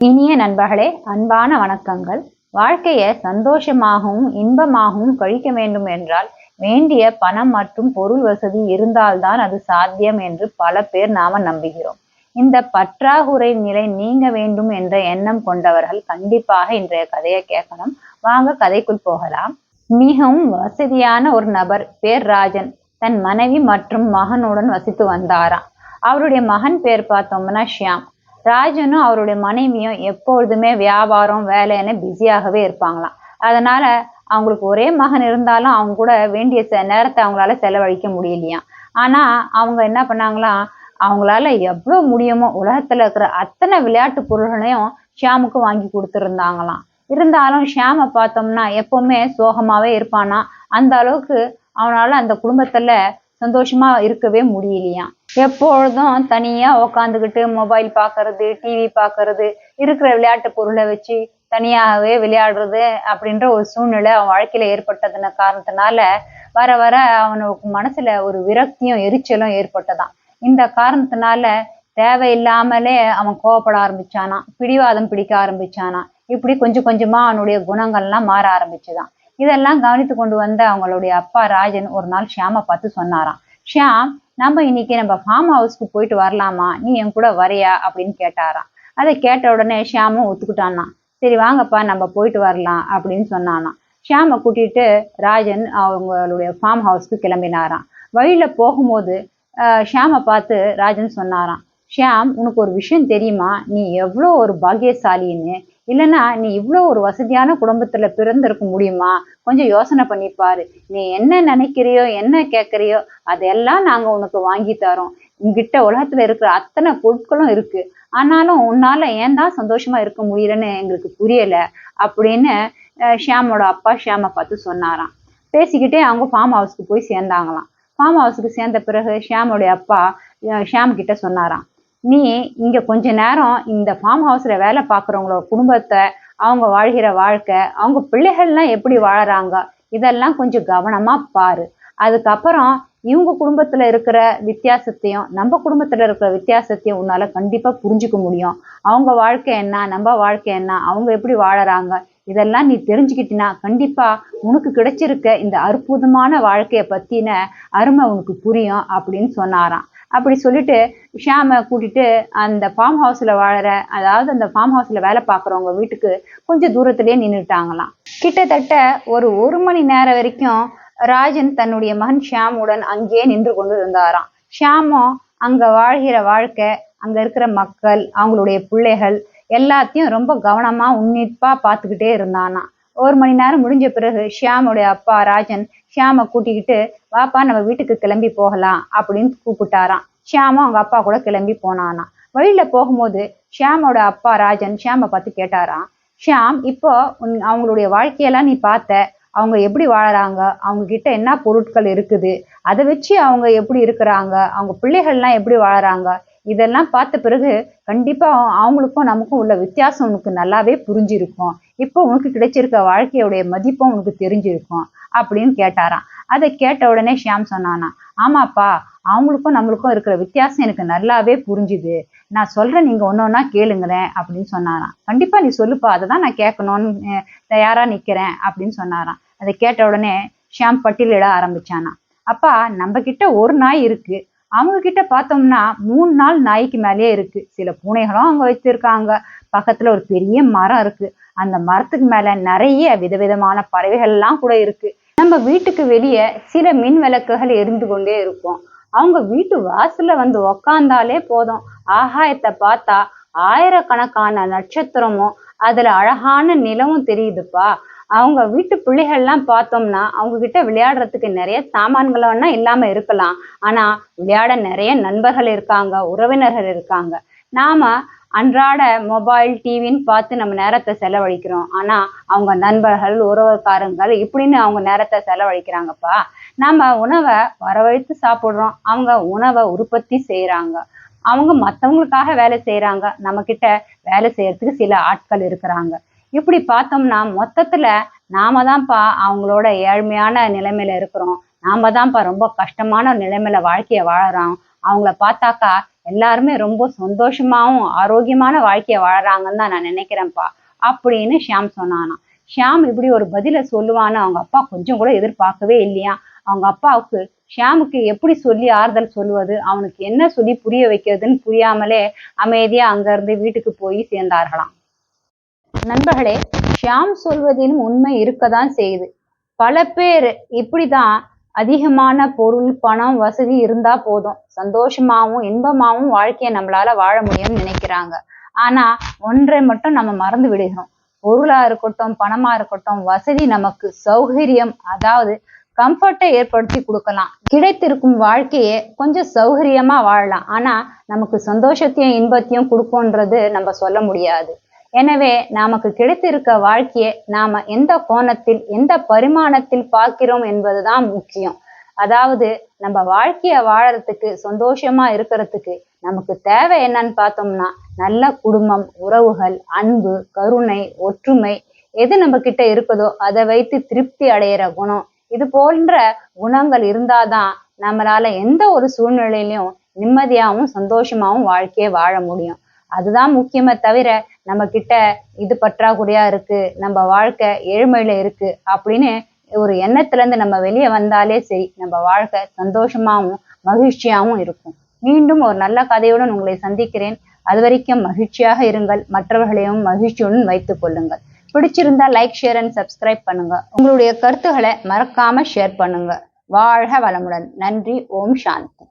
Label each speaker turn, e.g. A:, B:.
A: இனிய நண்பர்களே, அன்பான வணக்கங்கள். வாழ்க்கையை சந்தோஷமாகவும் இன்பமாகவும் கழிக்க வேண்டும் என்றால் வேண்டிய பணம் மற்றும் பொருள் வசதி இருந்தால்தான் அது சாத்தியம் என்று பல பேர் நாம நம்புகிறோம். இந்த பற்றாக்குறை நிலை நீங்க வேண்டும் என்ற எண்ணம் கொண்டவர்கள் கண்டிப்பாக இன்றைய கதையை கேட்கணும். வாங்க கதைக்குள் போகலாம். மிகவும் வசதியான ஒரு நபர், பேர் ராஜன், தன் மனைவி மற்றும் மகனுடன் வசித்து வந்தாராம். அவருடைய மகன் பேர் பார்த்தோம்னா ஷியாம். ராஜனும் அவருடைய மனைவியும் எப்பொழுதுமே வியாபாரம் வேலைன்னு பிஸியாகவே இருப்பாங்களாம். அதனால அவங்களுக்கு ஒரே மகன் இருந்தாலும் அவங்க கூட வேண்டிய நேரத்தை அவங்களால செலவழிக்க முடியலையாம். ஆனா அவங்க என்ன பண்ணாங்களாம், அவங்களால எவ்வளவு முடியுமோ உலகத்துல இருக்கிற அத்தனை விளையாட்டு பொருள்களையும் ஷியாமுக்கு வாங்கி கொடுத்துருந்தாங்களாம். இருந்தாலும் ஷியாமை பார்த்தோம்னா எப்பவுமே சோகமாவே இருப்பானா. அந்த அளவுக்கு அவனால அந்த குடும்பத்துல சந்தோஷமா இருக்கவே முடியலையாம். எப்பொழுதும் தனியா உக்காந்துக்கிட்டு மொபைல் பாக்குறது, டிவி பாக்குறது, இருக்கிற விளையாட்டு பொருளை வச்சு தனியாகவே விளையாடுறது அப்படின்ற ஒரு சூழ்நிலை அவன் வாழ்க்கையில ஏற்பட்டதுன காரணத்தினால வர வர அவனுக்கு மனசுல ஒரு விரக்தியும் எரிச்சலும் ஏற்பட்டதாம். இந்த காரணத்தினால தேவையில்லாமலே அவன் கோவப்பட ஆரம்பிச்சானாம், பிடிவாதம் பிடிக்க ஆரம்பிச்சானாம். இப்படி கொஞ்சம் கொஞ்சமா அவனுடைய குணங்கள்லாம் மாற ஆரம்பிச்சுதான். இதெல்லாம் கவனித்து கொண்டு வந்த அவங்களுடைய அப்பா ராஜன் ஒரு நாள் ஷியாமை பார்த்து சொன்னாராம், ஷியாம், நம்ம ஃபார்ம் ஹவுஸ்க்கு போயிட்டு வரலாமா, நீ என் கூட வரையா அப்படின்னு கேட்டாராம். அதை கேட்ட உடனே ஷியாமும் ஒத்துக்கிட்டானா. சரி வாங்கப்பா நம்ம போயிட்டு வரலாம் அப்படின்னு சொன்னானா. ஷியாமை கூட்டிட்டு ராஜன் அவங்களுடைய ஃபார்ம் ஹவுஸ்க்கு கிளம்பினாராம். வழியில போகும்போது ஷியாமை பார்த்து ராஜன் சொன்னாராம், ஷியாம், உனக்கு ஒரு விஷயம் தெரியுமா, நீ எவ்வளோ ஒரு பாக்கியசாலின்னு, இல்லைன்னா நீ இவ்வளோ ஒரு வசதியான குடும்பத்துல பிறந்திருக்க முடியுமா, கொஞ்சம் யோசனை பண்ணிப்பாரு. நீ என்ன நினைக்கிறியோ என்ன கேட்கறியோ அதெல்லாம் நாங்க உனக்கு வாங்கி தரோம். உங்ககிட்ட உலகத்துல இருக்கிற அத்தனை பொருட்களும் இருக்கு. ஆனாலும் உன்னால ஏன் தான் சந்தோஷமா இருக்க முடியலன்னு எங்களுக்கு புரியல அப்படின்னு ஷியாமோட அப்பா ஷியாமை பார்த்து சொன்னாராம். பேசிக்கிட்டே அவங்க ஃபார்ம் ஹவுஸ்க்கு போய் சேர்ந்தாங்களாம். ஃபார்ம் ஹவுஸ்க்கு சேர்ந்த பிறகு ஷியாமோடைய அப்பா ஷியாம் கிட்ட சொன்னாராம், நீ இங்க கொஞ்ச நேரம் இந்த ஃபார்ம் ஹவுஸ்ல வேலை பார்க்குறவங்களோட குடும்பத்தை, அவங்க வாழ்கிற வாழ்க்கை, அவங்க பிள்ளைகள்லாம் எப்படி வாழறாங்க, இதெல்லாம் கொஞ்சம் கவனமா பாரு. அதுக்கப்புறம் இவங்க குடும்பத்துல இருக்கிற வித்தியாசத்தையும் நம்ம குடும்பத்துல இருக்கிற வித்தியாசத்தையும் உன்னால கண்டிப்பா புரிஞ்சுக்க முடியும். அவங்க வாழ்க்கை என்ன, நம்ம வாழ்க்கை என்ன, அவங்க எப்படி வாழறாங்க, இதெல்லாம் நீ தெரிஞ்சுக்கிட்டினா கண்டிப்பா உனக்கு கிடைச்சிருக்க இந்த அற்புதமான வாழ்க்கைய பத்தின அருமை உனக்கு புரியும் அப்படின்னு சொன்னாராம். அப்படி சொல்லிட்டு ஷியாமை கூட்டிட்டு அந்த ஃபார்ம் ஹவுஸ்ல வாழற, அதாவது அந்த ஃபார்ம் ஹவுஸ்ல வேலை பார்க்குறவங்க வீட்டுக்கு கொஞ்சம் தூரத்திலேயே நின்றுட்டாங்களாம். கிட்டத்தட்ட ஒரு மணி நேரம் வரைக்கும் ராஜன் தன்னுடைய மகன் ஷியாமுடன் அங்கேயே நின்று கொண்டு இருந்தாராம். ஷியாமும் அங்க வாழ்கிற வாழ்க்கை, அங்க இருக்கிற மக்கள், அவங்களுடைய பிள்ளைகள் எல்லாத்தையும் ரொம்ப கவனமா உன்னிப்பா பார்த்துக்கிட்டே இருந்தானா. ஒரு மணி நேரம் முடிஞ்ச பிறகு ஷியாமுடைய அப்பா ராஜன் ஷியாமை கூட்டிக்கிட்டு வாப்பா நம்ம வீட்டுக்கு கிளம்பி போகலாம் அப்படின்னு கூப்பிட்டாராம். ஷியாமும் அவங்க அப்பா கூட கிளம்பி போனானா. வழியில போகும்போது ஷியாமோட அப்பா ராஜன் ஷியாமை பார்த்து கேட்டாராம், ஷியாம், இப்போ அவங்களுடைய வாழ்க்கையெல்லாம் நீ பார்த்த, அவங்க எப்படி வாழறாங்க, அவங்க கிட்ட என்ன பொருட்கள் இருக்குது, அதை வச்சு அவங்க எப்படி இருக்கிறாங்க, அவங்க பிள்ளைகள்லாம் எப்படி வாழறாங்க, இதெல்லாம் பார்த்த பிறகு கண்டிப்பா அவங்களுக்கும் நமக்கும் உள்ள வித்தியாசம் உனக்கு நல்லாவே புரிஞ்சிருக்கும். இப்போ உனக்கு கிடைச்சிருக்க வாழ்க்கையுடைய மதிப்பும் உனக்கு தெரிஞ்சிருக்கும் அப்படின்னு கேட்டாராம். அதை கேட்ட உடனே ஷியாம் சொன்னானா, ஆமாப்பா, அவங்களுக்கும் நம்மளுக்கும் இருக்கிற வித்தியாசம் எனக்கு நல்லாவே புரிஞ்சுது. நான் சொல்றேன், நீங்க ஒன்னொன்னா கேளுங்களேன் அப்படின்னு சொன்னாராம். கண்டிப்பா நீ சொல்லுப்பா, அதை தான் நான் கேட்கணும்னு தயாரா நிக்கிறேன் அப்படின்னு சொன்னாராம். அதை கேட்ட உடனே ஷியாம் பட்டியலிட ஆரம்பிச்சானா. அப்பா, நம்ம கிட்ட ஒரு நாய் இருக்கு, அவங்க கிட்ட பார்த்தோம்னா 3 நாள் நாய்க்கு மேலேயே இருக்கு. சில பூனைகளும் அவங்க வச்சிருக்காங்க. பக்கத்துல ஒரு பெரிய மரம் இருக்கு. அந்த மரத்துக்கு மேல நிறைய விதவிதமான பறவைகள் எல்லாம் கூட இருக்கு. நம்ம வீட்டுக்கு வெளியே சில மின் விளக்குகள் எரிந்து கொண்டே இருக்கும். அவங்க வீட்டு வாசல்ல வந்து உக்காந்தாலே போதும், ஆகாயத்தை பார்த்தா ஆயிரக்கணக்கான நட்சத்திரமும் அதுல அழகான நிலவும் தெரியுதுப்பா. அவங்க வீட்டு பிள்ளைகள்லாம் பார்த்தோம்னா அவங்க கிட்ட விளையாடுறதுக்கு நிறைய சாமான்கள் வேணா இல்லாம இருக்கலாம், ஆனா விளையாட நிறைய நண்பர்கள் இருக்காங்க, உறவினர்கள் இருக்காங்க. நாம அன்றாட மொபைல் டிவின்னு பார்த்து நம்ம நேரத்தை செலவழிக்கிறோம். ஆனா அவங்க நண்பர்கள், உறவுக்காரங்கள் இப்படின்னு அவங்க நேரத்தை செலவழிக்கிறாங்கப்பா. நாம உணவை வரவழைத்து சாப்பிடுறோம், அவங்க உணவை உற்பத்தி செய்யறாங்க, அவங்க மற்றவங்களுக்காக வேலை செய்யறாங்க, நம்ம கிட்ட வேலை செய்யறதுக்கு சில ஆட்கள் இருக்கிறாங்க. இப்படி பார்த்தோம்னா மொத்தத்துல நாம தான்ப்பா அவங்களோட ஏழ்மையான நிலைமையில இருக்கிறோம். நாம தான்ப்பா ரொம்ப கஷ்டமான நிலைமையில வாழ்க்கைய வாழறோம். அவங்கள பார்த்தாக்கா எல்லாருமே ரொம்ப சந்தோஷமாவும் ஆரோக்கியமான வாழ்க்கைய வாழறாங்கன்னு தான் நான் நினைக்கிறேன்ப்பா அப்படின்னு ஷியாம் சொன்னானாம். ஷியாம் இப்படி ஒரு பதில சொல்லுவான்னு அவங்க அப்பா கொஞ்சம் கூட எதிர்பார்க்கவே இல்லையா. அவங்க அப்பாவுக்கு ஷியாமுக்கு எப்படி சொல்லி ஆறுதல் சொல்லுவது, அவனுக்கு என்ன சொல்லி புரிய வைக்கிறதுன்னு புரியாமலே அமைதியா அங்க இருந்து வீட்டுக்கு போய் சேர்ந்தார்களாம். நண்பர்களே, ஷியாம் சொல்வதிலும் உண்மை இருக்கதான் செய்யுது. பல பேர் இப்படிதான் அதிகமான பொருள், பணம், வசதி இருந்தா போதும், சந்தோஷமாவும் இன்பமாவும் வாழ்க்கையை நம்மளால வாழ முடியும்னு நினைக்கிறாங்க. ஆனா ஒன்றை மட்டும் நம்ம மறந்து விடுகிறோம். பொருளா இருக்கட்டும், பணமா இருக்கட்டும், வசதி நமக்கு சௌகரியம், அதாவது கம்ஃபர்ட்டை ஏற்படுத்தி கொடுக்கலாம். கிடைத்திருக்கும் வாழ்க்கையை கொஞ்சம் சௌகரியமா வாழலாம். ஆனா நமக்கு சந்தோஷத்தையும் இன்பத்தையும் கொடுக்கும்ன்றது நம்ம சொல்ல முடியாது. எனவே நமக்கு கிடைத்திருக்க வாழ்க்கையை நாம எந்த கோணத்தில், எந்த பரிமாணத்தில் பார்க்கிறோம் என்பதுதான் முக்கியம். அதாவது நம்ம வாழ்க்கைய வாழறதுக்கு, சந்தோஷமா இருக்கிறதுக்கு நமக்கு தேவை என்னன்னு பார்த்தோம்னா, நல்ல குடும்பம், உறவுகள், அன்பு, கருணை, ஒற்றுமை, எது நம்ம கிட்ட இருக்குதோ அதை வைத்து திருப்தி அடையிற குணம், இது போன்ற குணங்கள் இருந்தாதான் நம்மளால எந்த ஒரு சூழ்நிலையிலையும் நிம்மதியாகவும் சந்தோஷமாவும் வாழ்க்கையை வாழ முடியும். அதுதான் முக்கியமே தவிர நம்ம கிட்ட இது பற்றாக்குறையா இருக்கு, நம்ம வாழ்க்கை ஏழ்மையில இருக்கு அப்படின்னு ஒரு எண்ணத்துல இருந்து நம்ம வெளியே வந்தாலே சரி, நம்ம வாழ்க்கை சந்தோஷமாவும் மகிழ்ச்சியாவும் இருக்கும். மீண்டும் ஒரு நல்ல கதையுடன் உங்களை சந்திக்கிறேன். அது வரைக்கும் மகிழ்ச்சியாக இருங்கள். மற்றவர்களையும் மகிழ்ச்சியுடன் வைத்துக் கொள்ளுங்கள். பிடிச்சிருந்தா லைக், ஷேர் அண்ட் சப்ஸ்கிரைப் பண்ணுங்க. உங்களுடைய கருத்துக்களை மறக்காம ஷேர் பண்ணுங்க. வாழ்க வளமுடன். நன்றி. ஓம் சாந்தி.